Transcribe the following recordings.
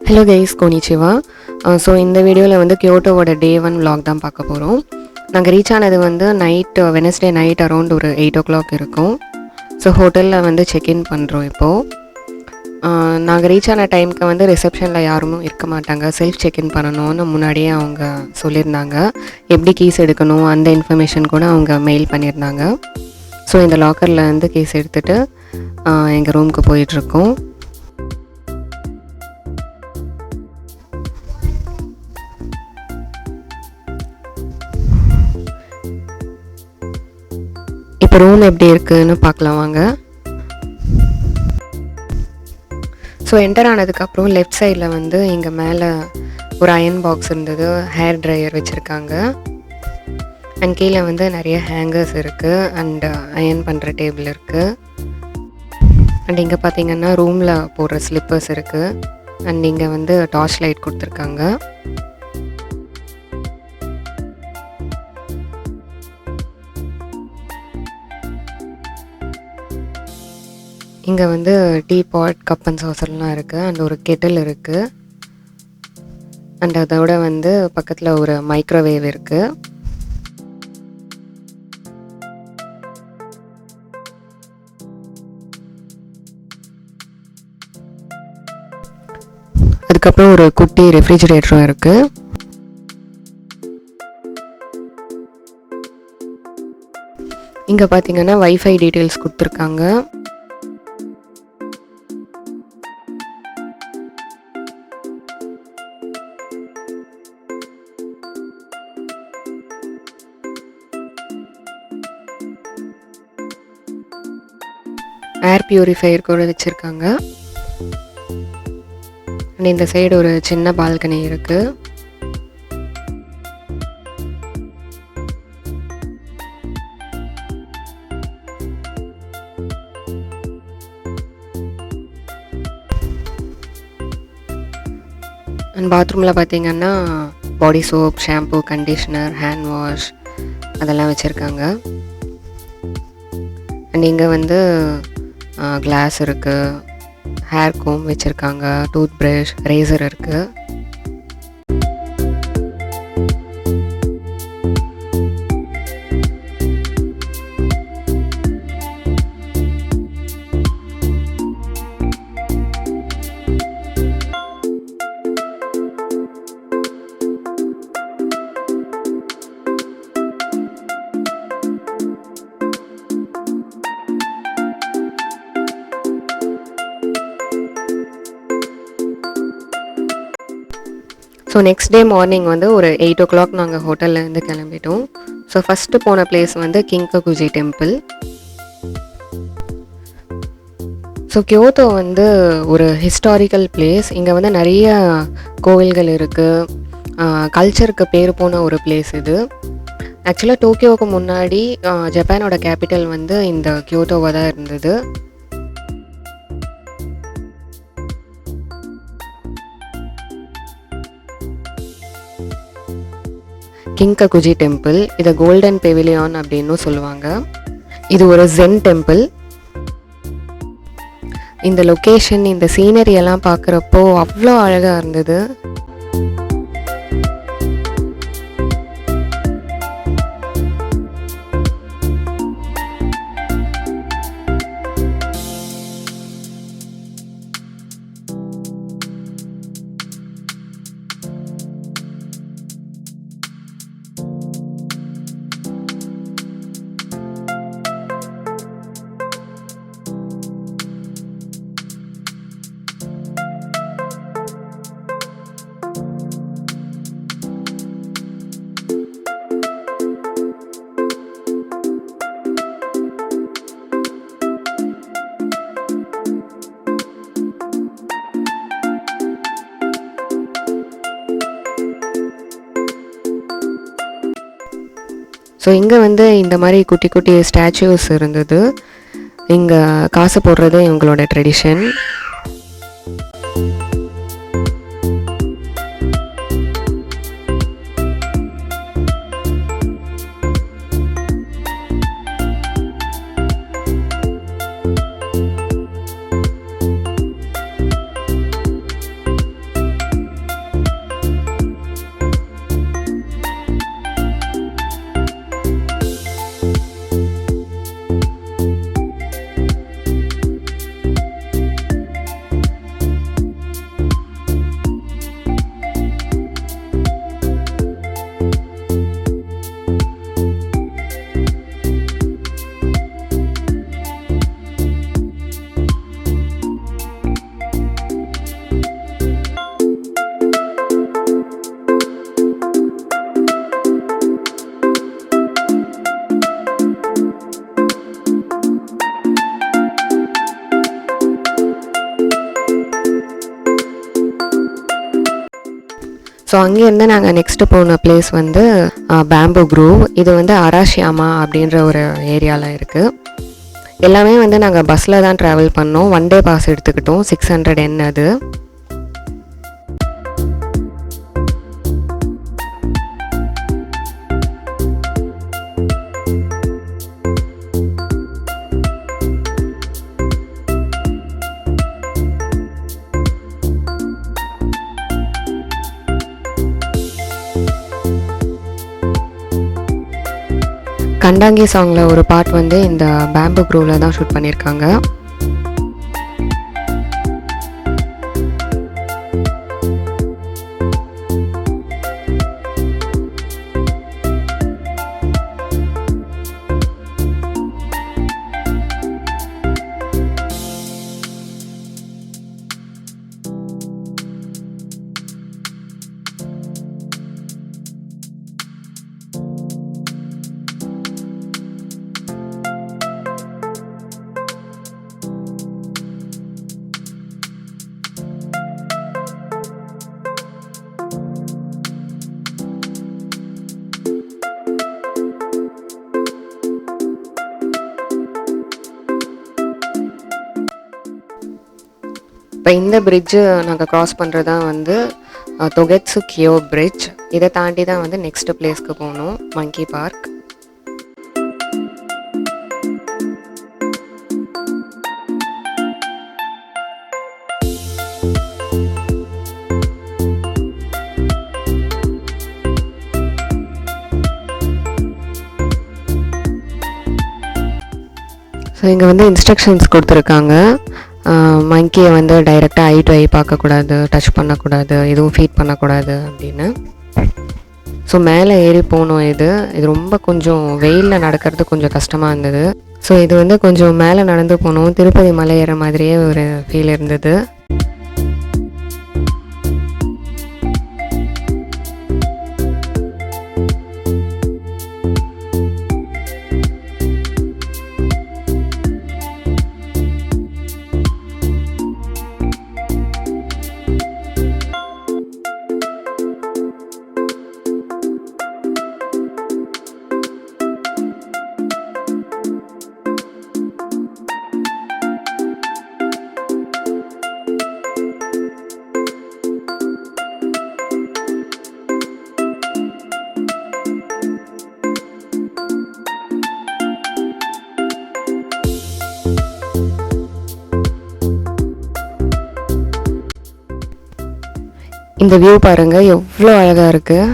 Hello guys, கொனிச்சிவா. So இந்த வீடியோவில் வந்து கியோட்டோவோட டே 1 vlog தான் பார்க்க போகிறோம். நாங்கள் ரீச் ஆனது வந்து வெனஸ்டே நைட் அரௌண்ட் ஒரு 8 o'clock இருக்கும். ஸோ ஹோட்டலில் வந்து செக்இன் பண்ணுறோம் இப்போது. நாங்கள் ரீச் ஆன டைமுக்கு வந்து ரிசப்ஷனில் யாரும் இருக்க மாட்டாங்க, செல்ஃப் செக்இன் பண்ணணும்னு முன்னாடியே அவங்க சொல்லியிருந்தாங்க. எப்படி கீஸ் எடுக்கணும் அந்த இன்ஃபர்மேஷன் கூட அவங்க மெயில் பண்ணியிருந்தாங்க. ஸோ இந்த லாக்கரில் வந்து கீஸ் எடுத்துகிட்டு எங்கள் ரூமுக்கு போயிட்டுருக்கோம். இப்போ ரூம் எப்படி இருக்குதுன்னு பார்க்கலாம் வாங்க. ஸோ என்டர் ஆனதுக்கப்புறம் லெஃப்ட் சைடில் வந்து இங்கே மேலே ஒரு அயன் பாக்ஸ் இருந்தது, ஹேர் ட்ரையர் வச்சுருக்காங்க. அண்ட் கீழே வந்து நிறைய ஹேங்கர்ஸ் இருக்குது அண்ட் அயன் பண்ணுற டேபிள் இருக்குது. அண்ட் இங்கே பார்த்தீங்கன்னா ரூமில் போடுற ஸ்லிப்பர்ஸ் இருக்குது. அண்ட் இங்கே வந்து டார்ச் லைட் கொடுத்துருக்காங்க. இங்கே வந்து டீ பாட், கப் அண்ட் சாசர்லாம் இருக்குது. அண்ட் ஒரு கெட்டில் இருக்குது. அண்ட் அதோட வந்து பக்கத்தில் ஒரு மைக்ரோவேவ் இருக்குது. அதுக்கப்புறம் ஒரு குட்டி ரெஃப்ரிஜிரேட்டரும் இருக்குது. இங்கே பார்த்தீங்கன்னா வைஃபை டீட்டெயில்ஸ் கொடுத்துருக்காங்க. ஏர் பியூரிஃபையர் கூட வச்சுருக்காங்க. அண்ட் இந்த சைடு ஒரு சின்ன பால்கனி இருக்குது. அண்ட் பாத்ரூமில் பார்த்தீங்கன்னா body soap, shampoo, conditioner, hand wash அதெல்லாம் வச்சுருக்காங்க. அண்ட் இங்கே வந்து கிளாஸ் இருக்குது, ஹேர் கோம் வச்சுருக்காங்க, டூத் ப்ரஷ், ரேசர் இருக்குது. ஸோ நெக்ஸ்ட் டே மார்னிங் வந்து ஒரு 8 o'clock நாங்கள் ஹோட்டல்லேருந்து கிளம்பிட்டோம். ஸோ ஃபஸ்ட்டு போன பிளேஸ் வந்து கிங்ககுஜி டெம்பிள். ஸோ கியோட்டோ வந்து ஒரு ஹிஸ்டாரிக்கல் பிளேஸ். இங்கே வந்து நிறைய கோவில்கள் இருக்குது. கல்ச்சருக்கு பேர் போன ஒரு பிளேஸ் இது. ஆக்சுவலாக டோக்கியோவுக்கு முன்னாடி ஜப்பானோட கேபிட்டல் வந்து இந்த கியோட்டோவாக தான் இருந்தது. கிங்ககுஜி டெம்பிள், இதை கோல்டன் பெவிலியான் அப்படின்னும் சொல்லுவாங்க. இது ஒரு ஜென் டெம்பிள். இந்த லொக்கேஷன், இந்த சீனரி எல்லாம் பார்க்குறப்போ அவ்வளோ அழகாக இருந்தது. ஸோ இங்கே வந்து இந்த மாதிரி குட்டி குட்டி ஸ்டாச்சுஸ் இருந்தது. இங்கே காசு போடுறது இவங்களோட ட்ரெடிஷன். ஸோ அங்கேருந்து நாங்கள் நெக்ஸ்ட்டு போன பிளேஸ் வந்து பேம்பு க்ரூவ். இது வந்து அராஷியாமா அப்படின்ற ஒரு ஏரியாவில் இருக்குது. எல்லாமே வந்து நாங்கள் பஸ்ஸில் தான் ட்ராவல் பண்ணோம். 1 டே பாஸ் எடுத்துக்கிட்டோம். 600 N அது. கண்டாங்கி சாங்கில் ஒரு பார்ட் வந்து இந்த பேம்பு க்ரூவில் தான் ஷூட் பண்ணியிருக்காங்க. இப்போ இந்த பிரிட்ஜு நாங்கள் க்ராஸ் பண்ணுறது தான் வந்து தொகெட்சு கியோ பிரிட்ஜ். இதை தாண்டி தான் வந்து நெக்ஸ்ட் பிளேஸ்க்கு போகணும், மங்கி பார்க். ஸோ இங்கே வந்து இன்ஸ்ட்ரக்ஷன்ஸ் கொடுத்துருக்காங்க. மங்கியை வந்து டைரெக்டாக ஐ டு ஐ பார்க்கக்கூடாது, டச் பண்ணக்கூடாது, எதுவும் ஃபீட் பண்ணக்கூடாது அப்படின்னு. ஸோ மேலே ஏறி போனோம். இது ரொம்ப கொஞ்சம் வெயிலில் நடக்கிறது கொஞ்சம் கஷ்டமாக இருந்தது. ஸோ இது வந்து கொஞ்சம் மேலே நடந்து போனோம். திருப்பதி மலை ஏற மாதிரியே ஒரு ஃபீல் இருந்தது. இந்த வியூ பாருங்க எவ்வளோ அழகாக இருக்குது.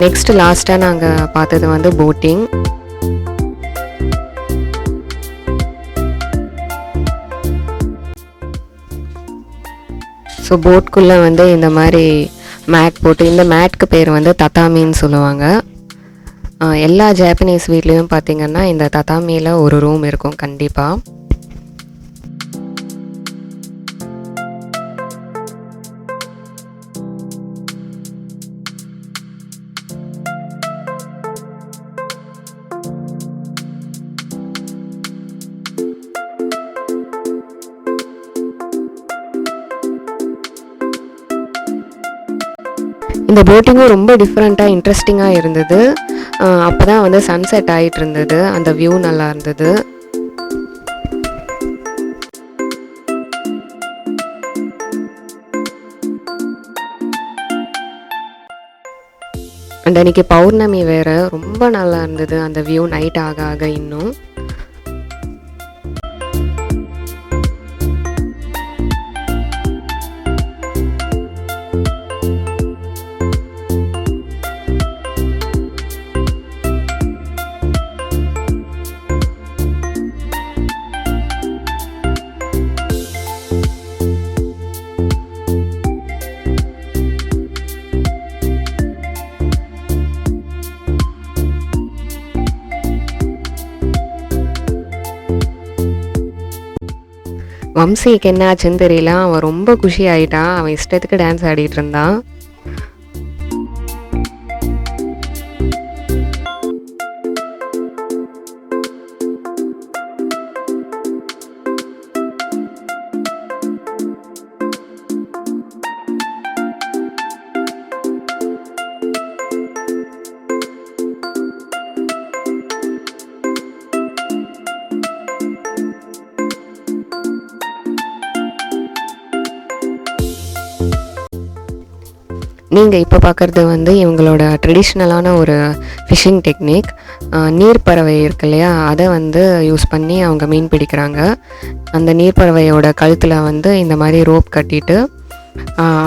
நெக்ஸ்ட் லாஸ்ட்டாக நாங்கள் பார்த்தது வந்து போட்டிங். ஸோ போட்குள்ளே வந்து இந்த மாதிரி மேட் போட்டு, இந்த மேட்க்கு பேர் வந்து தத்தாமின்னு சொல்லுவாங்க. எல்லா ஜாப்பனீஸ் வீட்லேயும் பார்த்திங்கன்னா இந்த தத்தாமியில் ஒரு ரூம் இருக்கும் கண்டிப்பாக. இந்த போட்டிங்கும் ரொம்ப டிஃப்ரெண்ட்டாக இன்ட்ரெஸ்டிங்காக இருந்தது. அப்போ தான் வந்து சன்செட் ஆகிட்டு இருந்தது. அந்த வியூ நல்லா இருந்தது. அண்ட் அன்றைக்கி பௌர்ணமி வேறு, ரொம்ப நல்லா இருந்தது அந்த வியூ நைட் ஆக ஆக இன்னும். வம்சிக்கு என்ன ஆச்சுன்னு தெரியல, அவன் ரொம்ப குஷி ஆகிட்டான். அவன் இஷ்டத்துக்கு டான்ஸ் ஆடிட்டு இருந்தான். நீங்கள் இப்போ பார்க்குறது வந்து இவங்களோட ட்ரெடிஷ்னலான ஒரு ஃபிஷ்ஷிங் டெக்னிக். நீர்ப்பறவை இருக்கு இல்லையா, அதை வந்து யூஸ் பண்ணி அவங்க மீன் பிடிக்கிறாங்க. அந்த நீர்ப்பறவையோட கழுத்தில் வந்து இந்த மாதிரி ரோப் கட்டிட்டு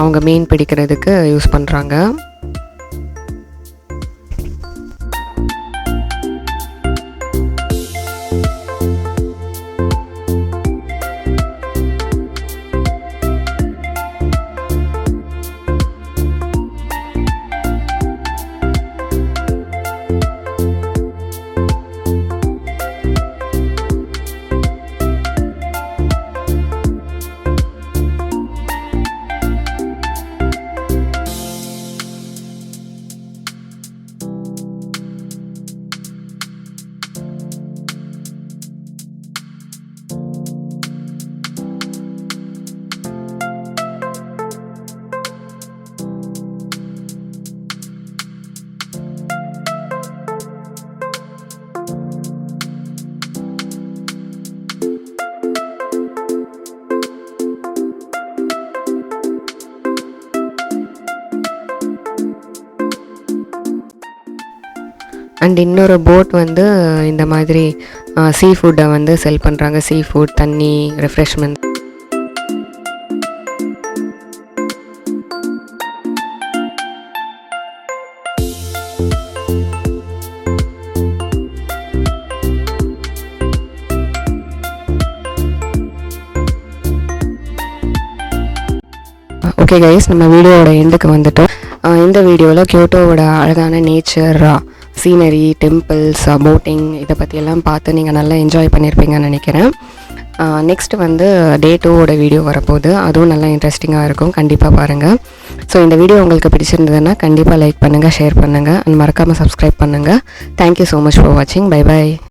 அவங்க மீன் பிடிக்கிறதுக்கு யூஸ் பண்ணுறாங்க. அண்ட் இன்னொரு போட் வந்து இந்த மாதிரி சீ ஃபுட்டை வந்து செல் பண்ணுறாங்க. சீ ஃபுட், தண்ணி, ரெஃப்ரெஷ்மெண்ட். ஓகே கைஸ், நம்ம வீடியோவோட எண்டுக்கு வந்துட்டோம். இந்த வீடியோவில் கியோட்டோவோட அழகான நேச்சர், சீனரி, டெம்பிள்ஸ், போட்டிங் இதை பற்றியெல்லாம் பார்த்து நீங்கள் நல்லா என்ஜாய் பண்ணியிருப்பீங்கன்னு நினைக்கிறேன். நெக்ஸ்ட் வந்து டே 2வோட வீடியோ வரப்போகுது. அதுவும் நல்லா இன்ட்ரெஸ்டிங்காக இருக்கும், கண்டிப்பாக பாருங்கள். ஸோ இந்த வீடியோ உங்களுக்கு பிடிச்சிருந்ததுன்னா கண்டிப்பாக லைக் பண்ணுங்கள், ஷேர் பண்ணுங்கள், அண்ட் மறக்காமல் சப்ஸ்கிரைப் பண்ணுங்கள். தேங்க்யூ ஸோ மச் ஃபார் வாட்சிங். Bye bye.